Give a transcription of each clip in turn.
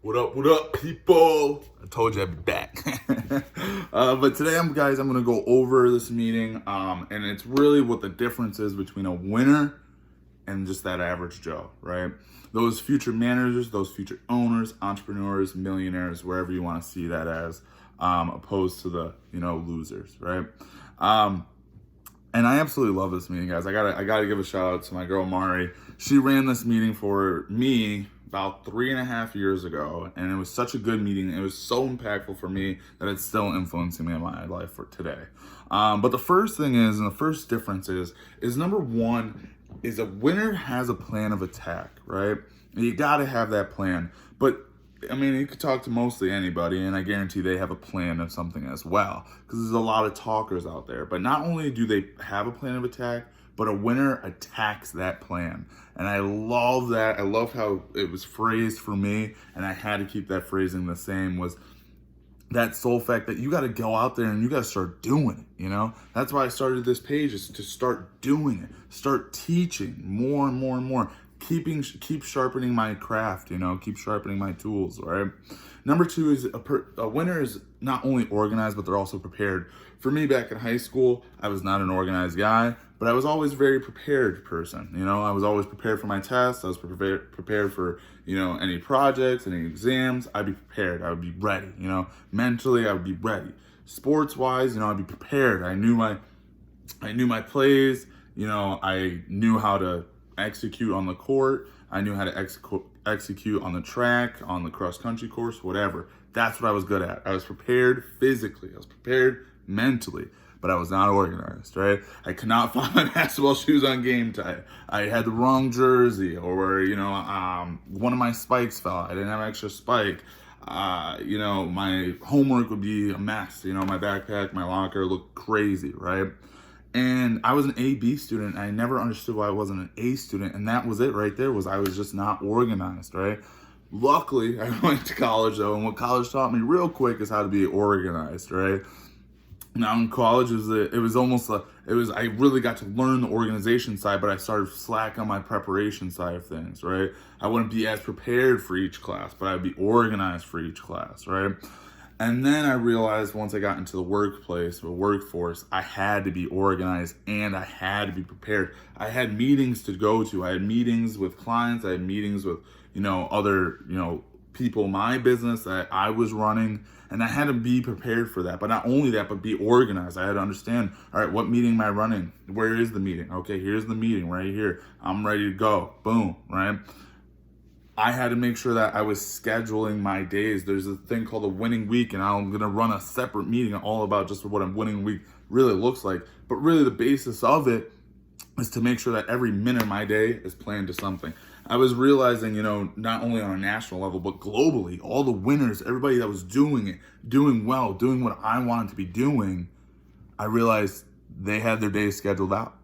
What up, people? I told you I'd be back. But today, I'm going to go over this meeting, and it's really what the difference is between a winner and just that average Joe, right? Those future managers, those future owners, entrepreneurs, millionaires, wherever you want to see that as, opposed to the, losers, right? And I absolutely love this meeting, guys. I gotta give a shout out to my girl Mari. She ran this meeting for me about 3.5 years ago, and it was such a good meeting. It was so impactful for me that it's still influencing me in my life for today. But the first thing is, and the first difference is number one, is a winner has a plan of attack, right? You gotta have that plan. But I mean, you could talk to mostly anybody, and I guarantee they have a plan of something as well, because there's a lot of talkers out there. But not only do they have a plan of attack, but a winner attacks that plan. And I love that. I love how it was phrased for me, and I had to keep that phrasing the same, was that sole fact that you got to go out there and you got to start doing it, That's why I started this page, is to start doing it, start teaching more and more and more. Keep sharpening my craft, keep sharpening my tools, right? Number two is a winner is not only organized, but they're also prepared. For me, back in high school, I was not an organized guy, but I was always a very prepared person. I was always prepared for my tests. I was prepared for, any projects, any exams. I'd be prepared. I would be ready, mentally, I would be ready. Sports wise, I'd be prepared. I knew my plays, I knew how to execute on the court. I knew how to execute on the track, on the cross country course, whatever. That's what I was good at. I was prepared physically. I was prepared mentally, but I was not organized, right? I could not find my basketball shoes on game day. I had the wrong jersey, or, one of my spikes fell out. I didn't have an extra spike. My homework would be a mess. My backpack, my locker looked crazy, right? And I was an A-B student. I never understood why I wasn't an A student. And that was it right there, was I was just not organized, right? Luckily, I went to college though. And what college taught me real quick is how to be organized, right? Now in college, I really got to learn the organization side, but I started slack on my preparation side of things, right? I wouldn't be as prepared for each class, but I'd be organized for each class, right? And then I realized once I got into the workplace, the workforce, I had to be organized and I had to be prepared. I had meetings to go to. I had meetings with clients. I had meetings with, other, people in my business that I was running. And I had to be prepared for that. But not only that, but be organized. I had to understand, all right, what meeting am I running? Where is the meeting? Okay, here's the meeting right here. I'm ready to go. Boom, right? I had to make sure that I was scheduling my days. There's a thing called a winning week, and I'm going to run a separate meeting all about just what a winning week really looks like. But really the basis of it is to make sure that every minute of my day is planned to something. I was realizing, not only on a national level, but globally, all the winners, everybody that was doing it, doing well, doing what I wanted to be doing, I realized they had their days scheduled out,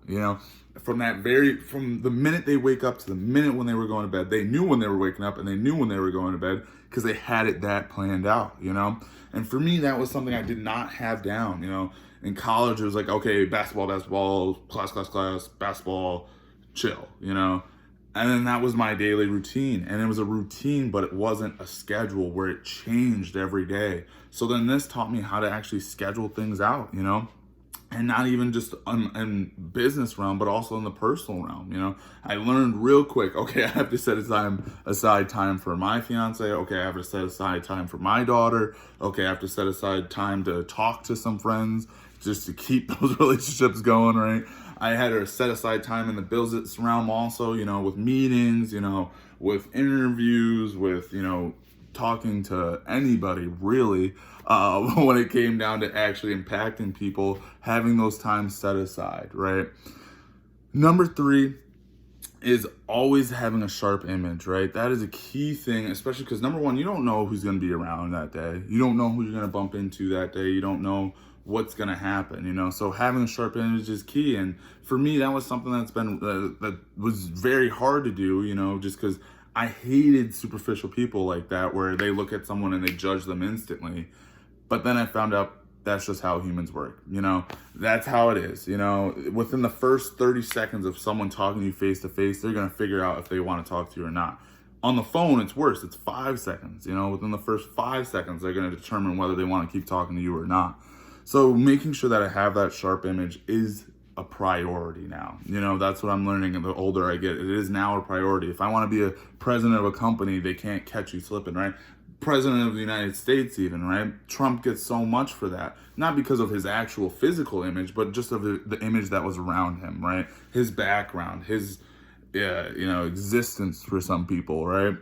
From the minute they wake up to the minute when they were going to bed, they knew when they were waking up and they knew when they were going to bed, because they had it that planned out, And for me, that was something I did not have down, In college, it was like, okay, basketball, class, basketball, chill, And then that was my daily routine. And it was a routine, but it wasn't a schedule where it changed every day. So then this taught me how to actually schedule things out, And not even just in business realm, but also in the personal realm, I learned real quick, okay, I have to set aside time for my fiance. Okay, I have to set aside time for my daughter. Okay, I have to set aside time to talk to some friends just to keep those relationships going, right? I had to set aside time in the business realm also, with meetings, with interviews, with, talking to anybody really, when it came down to actually impacting people, having those times set aside, right? Number three is always having a sharp image, right? That is a key thing, especially because number one, you don't know who's going to be around that day. You don't know who you're going to bump into that day. You don't know what's going to happen, So having a sharp image is key. And for me, that was something that was very hard to do, just because I hated superficial people like that, where they look at someone and they judge them instantly. But then I found out that's just how humans work. That's how it is. Within the first 30 seconds of someone talking to you face to face, they're going to figure out if they want to talk to you or not. On the phone, it's worse. It's 5 seconds. Within the first 5 seconds, they're going to determine whether they want to keep talking to you or not. So making sure that I have that sharp image is a priority now. That's what I'm learning. And the older I get, it is now a priority. If I want to be a president of a company, they can't catch you slipping, right? President of the United States even, right? Trump gets so much for that. Not because of his actual physical image, but just of the image that was around him, right? His background, his existence for some people, right?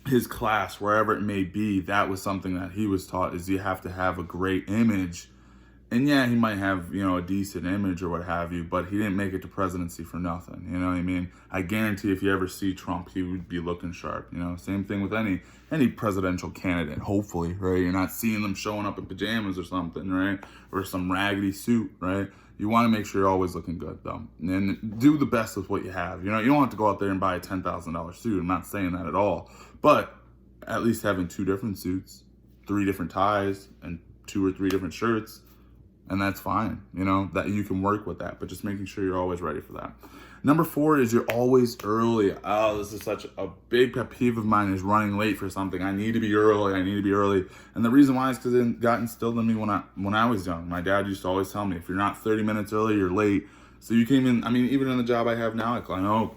His class, wherever it may be, that was something that he was taught, is you have to have a great image. And yeah, he might have, a decent image or what have you, but he didn't make it to presidency for nothing. You know what I mean? I guarantee if you ever see Trump, he would be looking sharp. Same thing with any presidential candidate, hopefully, right? You're not seeing them showing up in pajamas or something, right? Or some raggedy suit, right? You want to make sure you're always looking good, though. And do the best with what you have. You don't have to go out there and buy a $10,000 suit. I'm not saying that at all. But at least having 2 different suits, 3 different ties, and 2 or 3 different shirts, and that's fine, that you can work with that, but just making sure you're always ready for that. Number 4 is you're always early. Oh, this is such a big pet peeve of mine, is running late for something. I need to be early. And the reason why is because it got instilled in me when I was young. My dad used to always tell me, if you're not 30 minutes early, you're late. So you came in, even in the job I have now, I know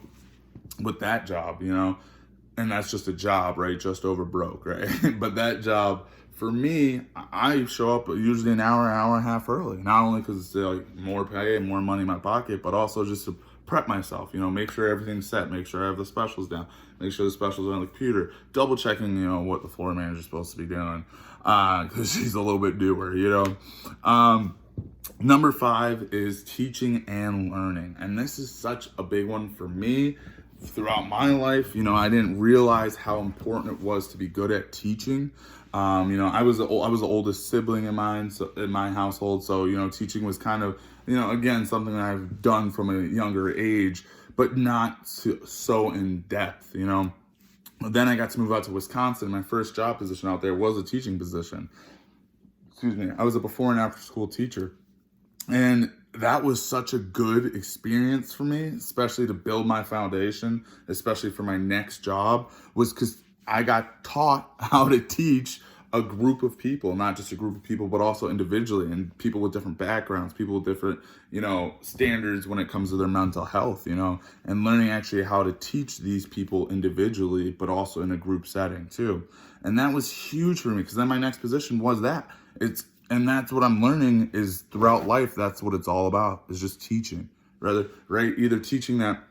with that job, and that's just a job, right? Just over broke, right? But that job, for me, I show up usually an hour and a half early. Not only because it's like more pay and more money in my pocket, but also just to prep myself, make sure everything's set, make sure I have the specials down, make sure the specials are on the computer, double checking, what the floor manager's supposed to be doing, because she's a little bit newer, Number 5 is teaching and learning. And this is such a big one for me. Throughout my life, I didn't realize how important it was to be good at teaching. I was the oldest sibling in my household, so teaching was kind of again something that I've done from a younger age, but not so in depth. Then I got to move out to Wisconsin. My first job position out there was a teaching position. Excuse me. I was a before and after school teacher, and that was such a good experience for me, especially to build my foundation, especially for my next job, was because I got taught how to teach a group of people, not just a group of people, but also individually, and people with different backgrounds, people with different, standards when it comes to their mental health, and learning actually how to teach these people individually, but also in a group setting too. And that was huge for me, because then my next position was that. And that's what I'm learning is throughout life, that's what it's all about, is just teaching. Either teaching that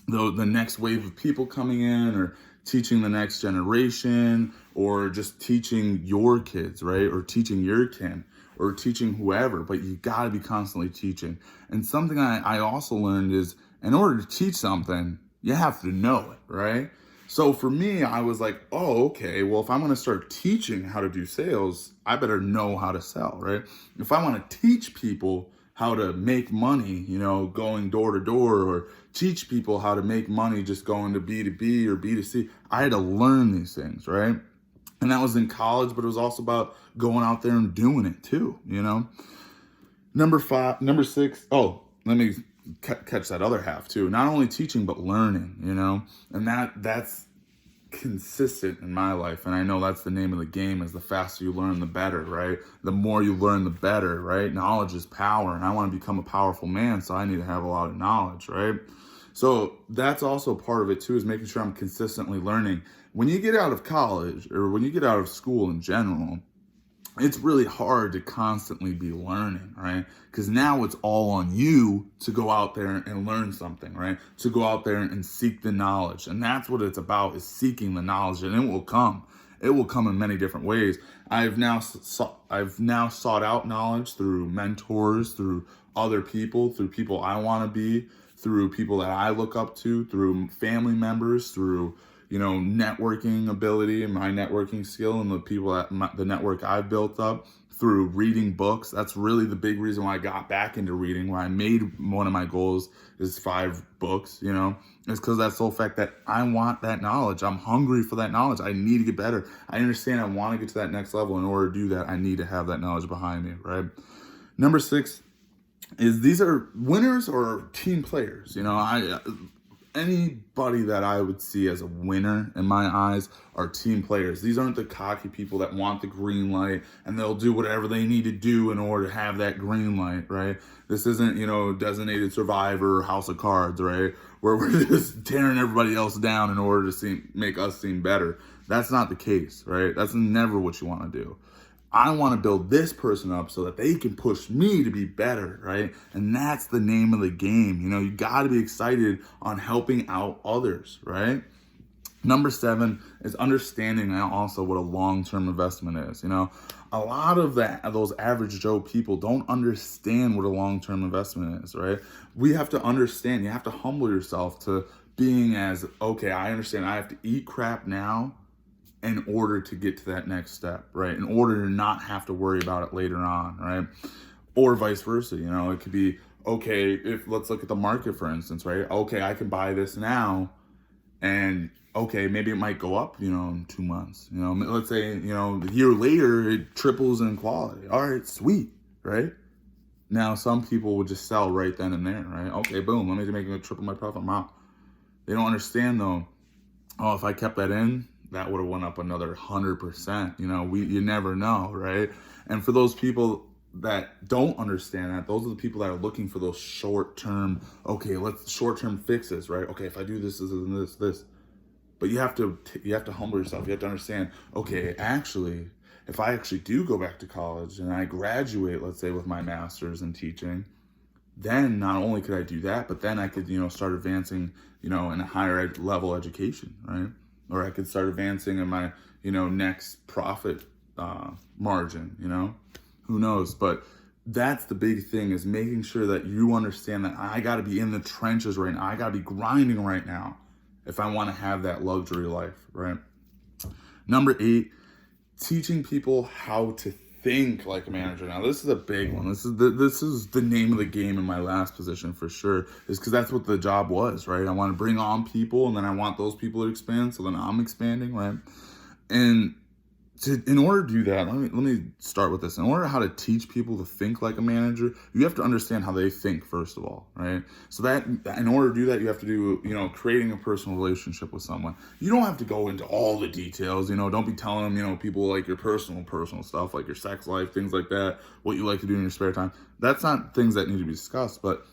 the next wave of people coming in, or teaching the next generation, or just teaching your kids, right? Or teaching your kin, or teaching whoever, but you gotta be constantly teaching. And something I also learned is, in order to teach something, you have to know it, right? So for me, I was like, oh, okay, well, if I'm going to start teaching how to do sales, I better know how to sell, right? If I want to teach people how to make money, going door to door, or teach people how to make money just going to B2B or B2C, I had to learn these things, right? And that was in college, but it was also about going out there and doing it too, Number 6, let me catch that other half too. Not only teaching, but learning, and that's consistent in my life. And I know that's the name of the game, is the faster you learn, the better, right? The more you learn, the better, right? Knowledge is power, and I want to become a powerful man, so I need to have a lot of knowledge, right? So that's also part of it too, is making sure I'm consistently learning. When you get out of college, or when you get out of school in general, it's really hard to constantly be learning, right? Because now it's all on you to go out there and learn something, right? To go out there and seek the knowledge. And that's what it's about, is seeking the knowledge, and it will come. It will come in many different ways. I've now sought out knowledge through mentors, through other people, through people I want to be, through people that I look up to, through family members, through networking ability and my networking skill, and the people the network I've built up through reading books. That's really the big reason why I got back into reading, why I made one of my goals is 5 books, it's because that sole fact that I want that knowledge. I'm hungry for that knowledge. I need to get better. I understand I want to get to that next level. In order to do that, I need to have that knowledge behind me, right? Number 6 is, these are winners or team players. anybody that I would see as a winner in my eyes are team players. These aren't the cocky people that want the green light and they'll do whatever they need to do in order to have that green light, right? This isn't, Designated Survivor or House of Cards, right? Where we're just tearing everybody else down in order to make us seem better. That's not the case, right? That's never what you want to do. I want to build this person up so that they can push me to be better, right? And that's the name of the game. You got to be excited on helping out others, right? Number 7 is understanding also what a long-term investment is. A lot of those average Joe people don't understand what a long-term investment is, right? We have to understand. You have to humble yourself to being okay, I understand I have to eat crap now in order to get to that next step, right? In order to not have to worry about it later on, right? Or vice versa, it could be, okay, let's look at the market, for instance, right? Okay, I can buy this now, and okay, maybe it might go up, in 2 months. Let's say, a year later, it triples in quality. All right, sweet, right? Now, some people would just sell right then and there, right? Okay, boom, let me make a triple my profit. I'm out. They don't understand, though, if I kept that in, that would have went up another 100%. You never know, right? And for those people that don't understand that, those are the people that are looking for those short-term fixes, right? Okay, if I do this, this. But you have to humble yourself. You have to understand, okay, actually, if I actually do go back to college and I graduate, let's say with my master's in teaching, then not only could I do that, but then I could, start advancing, in a higher level education, right? Or I could start advancing in my, next profit margin, who knows? But that's the big thing, is making sure that you understand that I got to be in the trenches right now. I got to be grinding right now if I want to have that luxury life, right? Number 8, teaching people how to think like a manager. Now, this is a big one. This is the name of the game in my last position for sure, is because that's what the job was, right? I want to bring on people, and then I want those people to expand, so then I'm expanding, right? And in order to do that, let me start with this. In order how to teach people to think like a manager, you have to understand how they think, first of all, right? So that in order to do that, you have to do, creating a personal relationship with someone. You don't have to go into all the details, don't be telling them, people like your personal stuff, like your sex life, things like that, what you like to do in your spare time. That's not things that need to be discussed, but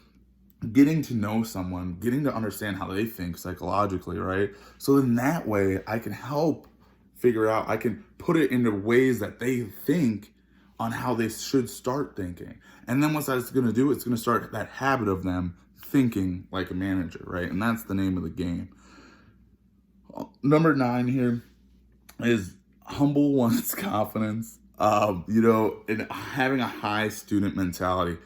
getting to know someone, getting to understand how they think psychologically, right? So in that way, I can help figure out, I can put it into ways that they think on how they should start thinking. And then what that's going to do, it's going to start that habit of them thinking like a manager, right? And that's the name of the game. Number 9 here is humble one's confidence, and having a high student mentality.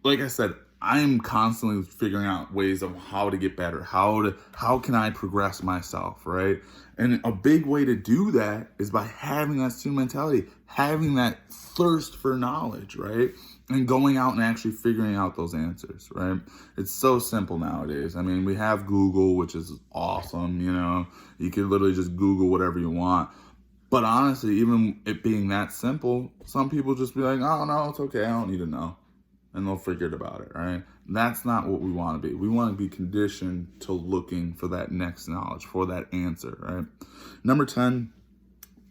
Like I said, I am constantly figuring out ways of how to get better, how can I progress myself, right? And a big way to do that is by having that student mentality, having that thirst for knowledge, right? And going out and actually figuring out those answers, right? It's so simple nowadays. I mean, we have Google, which is awesome, you can literally just Google whatever you want. But honestly, even it being that simple, some people just be like, oh, no, it's okay, I don't need to know. And they'll forget about it, right? That's not what we want to be. We want to be conditioned to looking for that next knowledge, for that answer, right? Number 10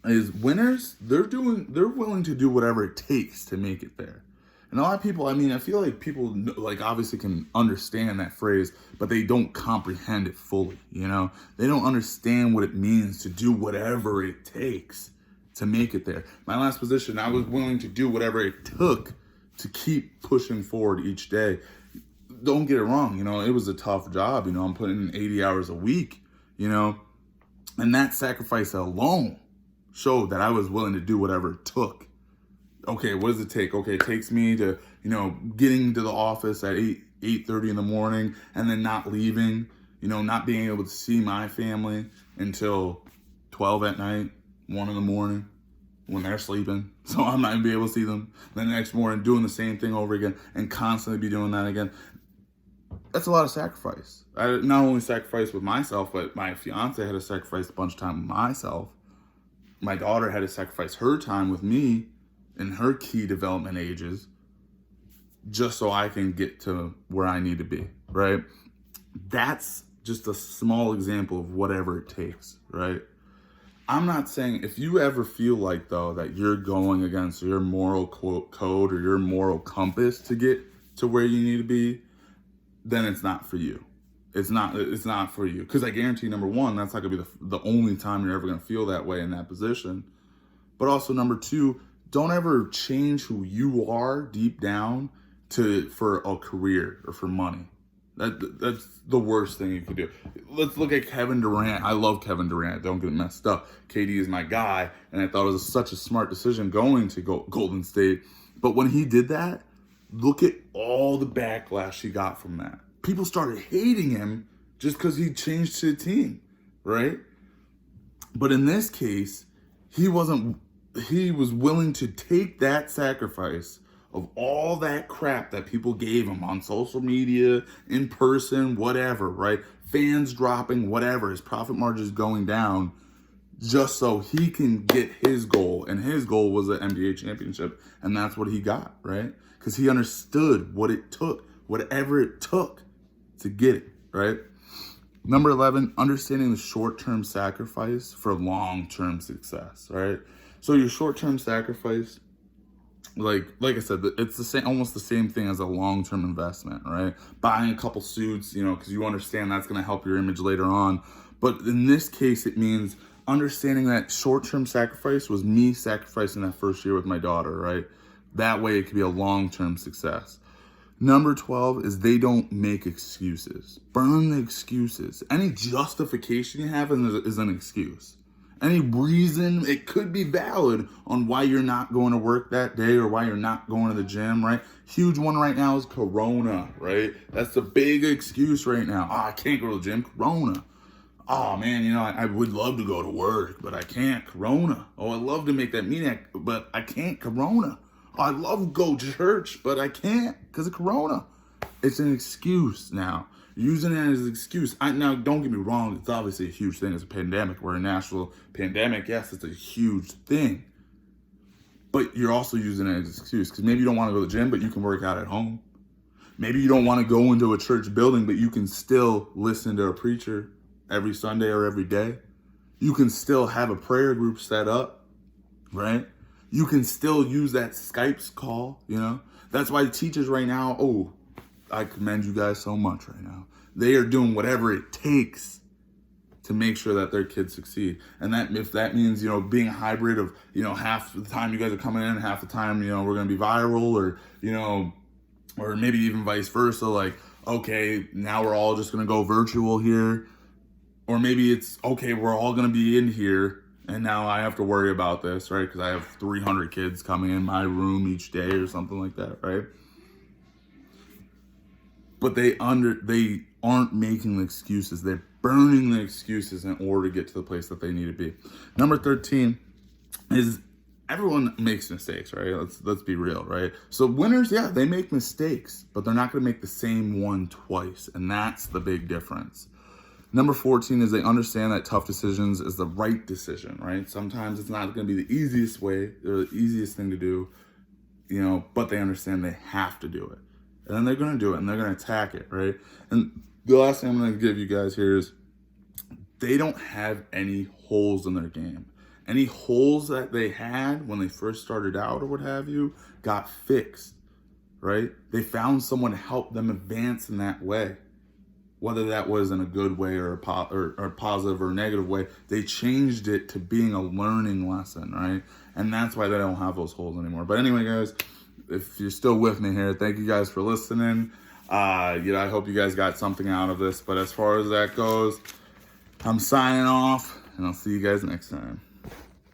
is winners. They're willing to do whatever it takes to make it there. And a lot of people, I feel like people obviously can understand that phrase, but they don't comprehend it fully, They don't understand what it means to do whatever it takes to make it there. My last position, I was willing to do whatever it took to keep pushing forward each day. Don't get it wrong, it was a tough job. I'm putting in 80 hours a week, and that sacrifice alone showed that I was willing to do whatever it took. Okay, what does it take? Okay, it takes me to, getting to the office at 8:30 in the morning and then not leaving, not being able to see my family until 12 at night, 1 in the morning, when they're sleeping, so I'm not gonna be able to see them. Then the next morning, doing the same thing over again and constantly be doing that again. That's a lot of sacrifice. I not only sacrificed with myself, but my fiance had to sacrifice a bunch of time with myself. My daughter had to sacrifice her time with me in her key development ages just so I can get to where I need to be, right? That's just a small example of whatever it takes, right? I'm not saying, if you ever feel like, though, that you're going against your moral code or your moral compass to get to where you need to be, then it's not for you. It's not for you. Because I guarantee, number one, that's not going to be the only time you're ever going to feel that way in that position. But also, number two, don't ever change who you are deep down for a career or for money. That's the worst thing you could do. Let's look at Kevin Durant. I love Kevin Durant. Don't get messed up. KD is my guy, and I thought it was such a smart decision going to Golden State. But when he did that, look at all the backlash he got from that. People started hating him just because he changed to a team, right? But in this case, he was willing to take that sacrifice of all that crap that people gave him on social media, in person, whatever, right? Fans dropping, whatever, his profit margin is going down, just so he can get his goal. And his goal was an NBA championship, and that's what he got, right? Because he understood what it took, whatever it took to get it, right? Number 11, understanding the short-term sacrifice for long-term success, right? So your short-term sacrifice, like I said, it's the same, almost the same thing as a long-term investment, right? Buying a couple suits, because you understand that's going to help your image later on. But in this case, it means understanding that short-term sacrifice was me sacrificing that first year with my daughter, right? That way it could be a long-term success. Number 12 is they don't make excuses. Burn the excuses. Any justification you have is an excuse. Any reason, it could be valid on why you're not going to work that day or why you're not going to the gym, right? Huge one right now is Corona, right? That's the big excuse right now. Oh, I can't go to the gym, Corona. Oh man, I would love to go to work, but I can't, Corona. Oh, I'd love to make that meeting, but I can't, Corona. Oh, I'd love to go to church, but I can't because of Corona. It's an excuse now. Using it as an excuse. Now, don't get me wrong. It's obviously a huge thing. It's a pandemic. We're a national pandemic. Yes, it's a huge thing. But you're also using it as an excuse because maybe you don't want to go to the gym, but you can work out at home. Maybe you don't want to go into a church building, but you can still listen to a preacher every Sunday or every day. You can still have a prayer group set up, right? You can still use that Skype's call, That's why the teachers right now, I commend you guys so much right now. They are doing whatever it takes to make sure that their kids succeed. And that if that means, being a hybrid of, half the time you guys are coming in, half the time, we're going to be viral or maybe even vice versa. Like, okay, now we're all just going to go virtual here. Or maybe it's, okay, we're all going to be in here and now I have to worry about this, right? Because I have 300 kids coming in my room each day or something like that, right? But they aren't making the excuses. They're burning the excuses in order to get to the place that they need to be. Number 13 is everyone makes mistakes, right? Let's be real, right? So winners, yeah, they make mistakes, but they're not going to make the same one twice, and that's the big difference. Number 14 is they understand that tough decisions is the right decision, right? Sometimes it's not going to be the easiest way or the easiest thing to do, but they understand they have to do it. And then they're going to do it, and they're going to attack it, right? And the last thing I'm going to give you guys here is they don't have any holes in their game. Any holes that they had when they first started out or what have you got fixed, right? They found someone to help them advance in that way. Whether that was in a good way or a positive or negative way, they changed it to being a learning lesson, right? And that's why they don't have those holes anymore. But anyway, guys, if you're still with me here, thank you guys for listening. I hope you guys got something out of this. But as far as that goes, I'm signing off, and I'll see you guys next time.